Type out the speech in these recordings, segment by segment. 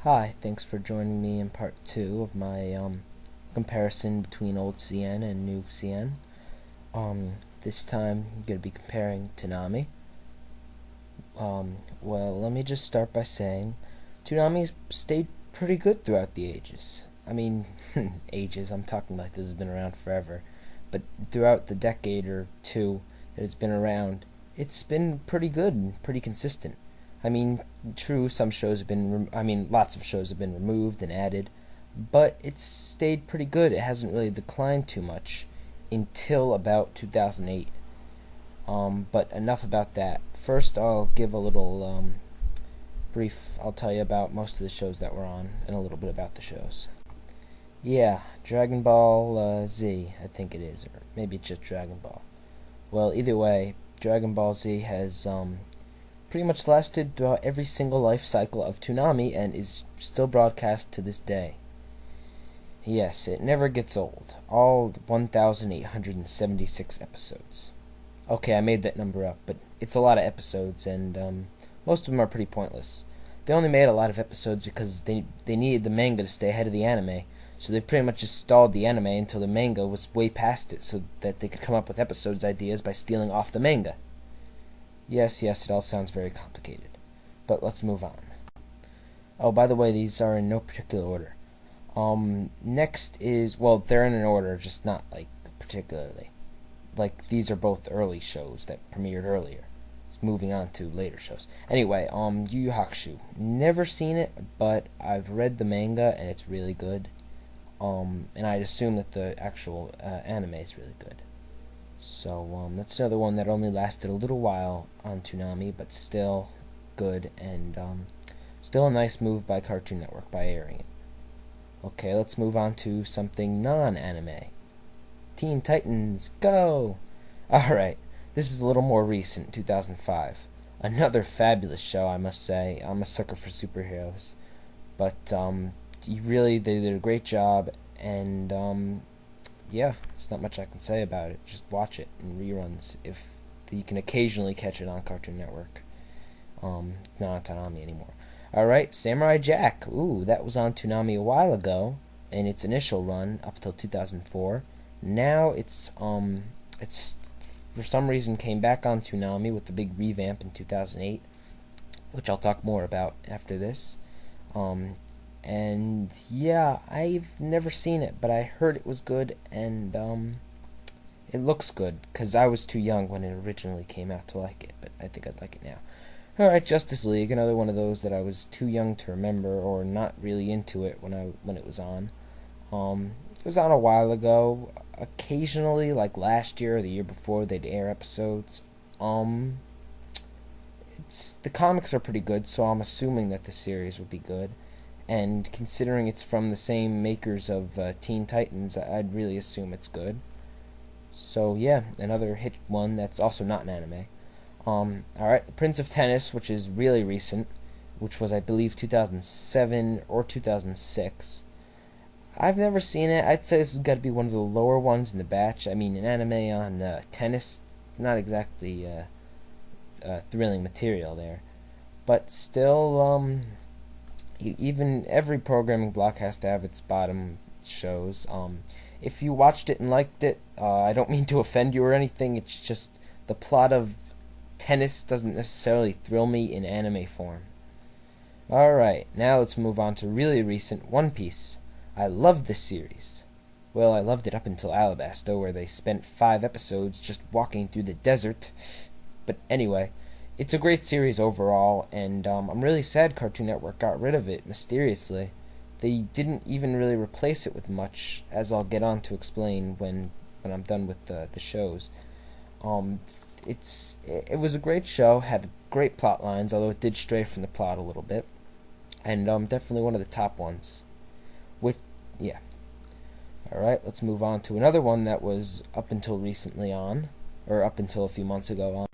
Hi, thanks for joining me in part 2 of my comparison between old CN and new CN. This time I'm going to be comparing Toonami. Well, let me just start by saying Toonami's stayed pretty good throughout the ages. I mean, ages, I'm talking like this has been around forever. But throughout the decade or two that it's been around, it's been pretty good and pretty consistent. I mean, true, some shows have been, lots of shows have been removed and added, but it's stayed pretty good. It hasn't really declined too much until about 2008. But enough about that. First, I'll give a little brief. I'll tell you about most of the shows that were on and a little bit about the shows. Yeah, Dragon Ball Z, I think it is, or maybe it's just Dragon Ball. Well, either way, Dragon Ball Z has pretty much lasted throughout every single life cycle of Toonami and is still broadcast to this day. Yes, it never gets old. All 1,876 episodes. Okay, I made that number up, but it's a lot of episodes, and most of them are pretty pointless. They only made a lot of episodes because they needed the manga to stay ahead of the anime, so they pretty much just stalled the anime until the manga was way past it so that they could come up with episodes ideas by stealing off the manga. Yes, it all sounds very complicated. But let's move on. Oh, by the way, these are in no particular order. Next is, well, they're in an order, just not, particularly. These are both early shows that premiered earlier. It's moving on to later shows. Anyway, Yu Yu Hakusho. Never seen it, but I've read the manga, and it's really good. And I'd assume that the actual anime is really good. So that's another one that only lasted a little while on Toonami, but still good and still a nice move by Cartoon Network by airing it. Okay, let's move on to something non-anime. Teen Titans, go! Alright, this is a little more recent, 2005. Another fabulous show, I must say. I'm a sucker for superheroes. But they did a great job, and yeah, there's not much I can say about it. Just watch it in reruns if you can occasionally catch it on Cartoon Network. Not on Toonami anymore. Alright, Samurai Jack. Ooh, that was on Toonami a while ago in its initial run up until 2004. Now it's for some reason came back on Toonami with the big revamp in 2008, which I'll talk more about after this. And yeah, I've never seen it, but I heard it was good, and it looks good, because I was too young when it originally came out to like it, but I think I'd like it now. Alright, Justice League, another one of those that I was too young to remember, or not really into it when it was on. It was on a while ago. Occasionally, like last year or the year before, they'd air episodes. The comics are pretty good, so I'm assuming that the series will be good. And considering it's from the same makers of Teen Titans, I'd really assume it's good. So yeah, another hit one that's also not an anime. Alright, The Prince of Tennis, which is really recent, which was, I believe, 2007 or 2006. I've never seen it. I'd say this has got to be one of the lower ones in the batch. I mean, an anime on tennis, not exactly thrilling material there. But still, even every programming block has to have its bottom shows. If you watched it and liked it, I don't mean to offend you or anything. It's just the plot of tennis doesn't necessarily thrill me in anime form. Alright, now let's move on to really recent One Piece. I loved this series. Well, I loved it up until Alabasta, where they spent 5 episodes just walking through the desert. But anyway, it's a great series overall, and I'm really sad Cartoon Network got rid of it mysteriously. They didn't even really replace it with much, as I'll get on to explain when I'm done with the shows. It was a great show, had great plot lines, although it did stray from the plot a little bit, and definitely one of the top ones. Yeah. Alright, let's move on to another one that was up until recently on, or up until a few months ago on.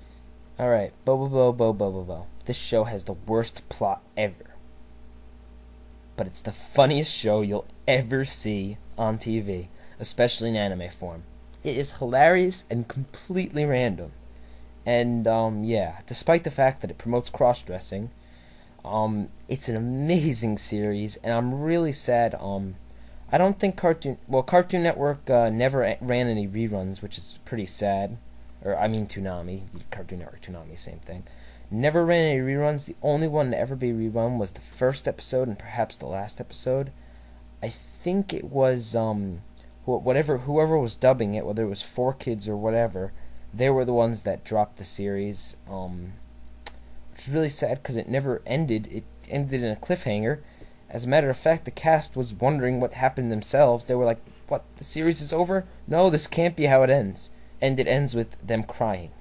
Alright, Bo. This show has the worst plot ever. But it's the funniest show you'll ever see on TV, especially in anime form. It is hilarious and completely random. And, yeah, despite the fact that it promotes cross-dressing, It's an amazing series, and I'm really sad. I don't think Cartoon Network never ran any reruns, which is pretty sad. Or I mean Toonami, Cartoon Network, Toonami, same thing. Never ran any reruns. The only one to ever be rerun was the first episode and perhaps the last episode. I think it was whoever was dubbing it, whether it was 4Kids or whatever, they were the ones that dropped the series. Which is really sad because it never ended. It ended in a cliffhanger. As a matter of fact, the cast was wondering what happened themselves. They were like, "What? The series is over? No, this can't be how it ends." And it ends with them crying.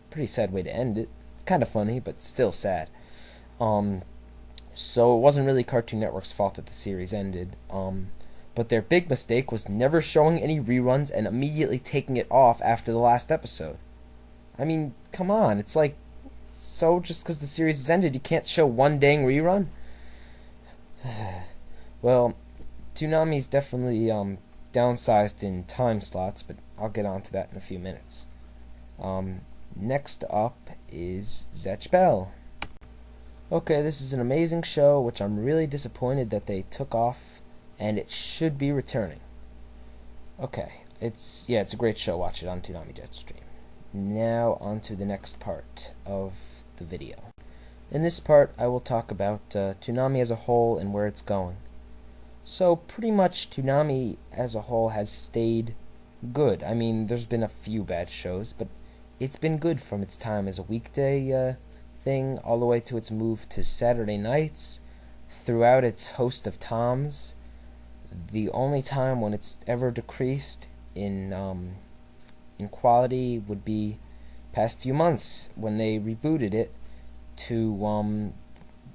Pretty sad way to end it. It's kind of funny, but still sad. So it wasn't really Cartoon Network's fault that the series ended. But their big mistake was never showing any reruns and immediately taking it off after the last episode. I mean, come on. It's like, so just because the series has ended, you can't show one dang rerun? Well, Toonami's definitely downsized in time slots, but I'll get on to that in a few minutes. Next up is Zatch Bell. Okay, this is an amazing show, which I'm really disappointed that they took off, and it should be returning. Okay, it's a great show. Watch it on Toonami Jetstream. Now on to the next part of the video. In this part, I will talk about Toonami as a whole and where it's going. So pretty much Toonami as a whole has stayed good. I mean, there's been a few bad shows, but it's been good from its time as a weekday thing all the way to its move to Saturday nights, throughout its host of toms. The only time when it's ever decreased in quality would be past few months when they rebooted it to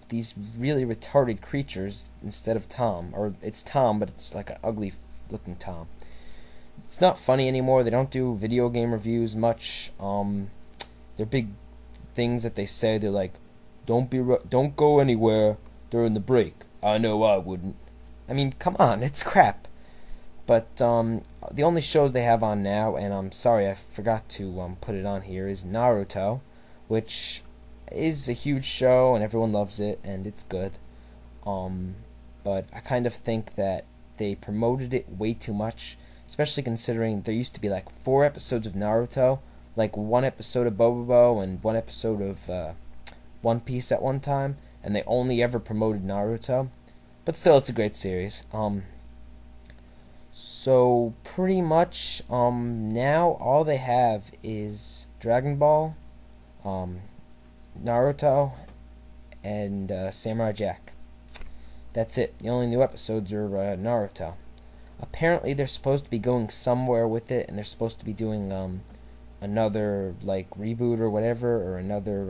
these really retarded creatures instead of Tom. Or it's Tom, but it's like an ugly looking Tom. It's not funny anymore. They don't do video game reviews much. They're big things that they say. They're like, don't go anywhere during the break. I know I wouldn't. I mean, come on, it's crap. But the only shows they have on now, and I'm sorry I forgot to put it on here, is Naruto, which is a huge show and everyone loves it and it's good. But I kind of think that they promoted it way too much, especially considering there used to be like 4 episodes of Naruto, like 1 episode of Bobobo and 1 episode of One Piece at one time, and they only ever promoted Naruto. But still, it's a great series. So pretty much now all they have is Dragon Ball, Naruto, and Samurai Jack. That's it. The only new episodes are Naruto. Apparently they're supposed to be going somewhere with it, and they're supposed to be doing another like reboot or whatever, or another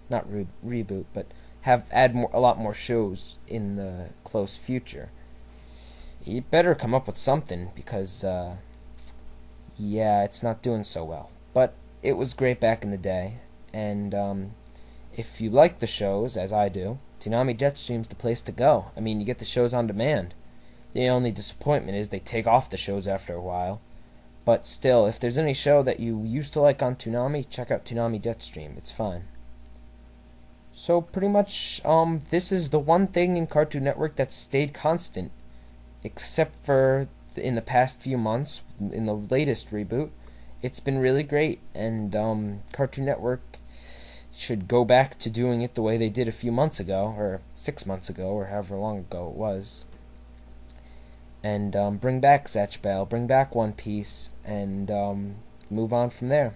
not reboot, but add a lot more shows in the close future. You better come up with something because yeah, it's not doing so well. But it was great back in the day, and if you like the shows as I do, Toonami Jetstream's the place to go. I mean, you get the shows on demand. The only disappointment is they take off the shows after a while. But still, if there's any show that you used to like on Toonami, check out Toonami Jetstream. It's fine. So pretty much, this is the one thing in Cartoon Network that's stayed constant, except for in the past few months, in the latest reboot. It's been really great, and Cartoon Network should go back to doing it the way they did a few months ago, or 6 months ago, or however long ago it was. And bring back Zatch Bell, bring back One Piece, and move on from there.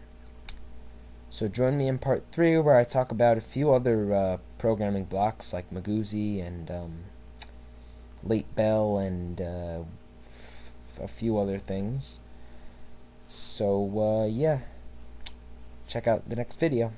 So join me in part 3, where I talk about a few other programming blocks like Magoozy and Late Bell and a few other things. So yeah, check out the next video.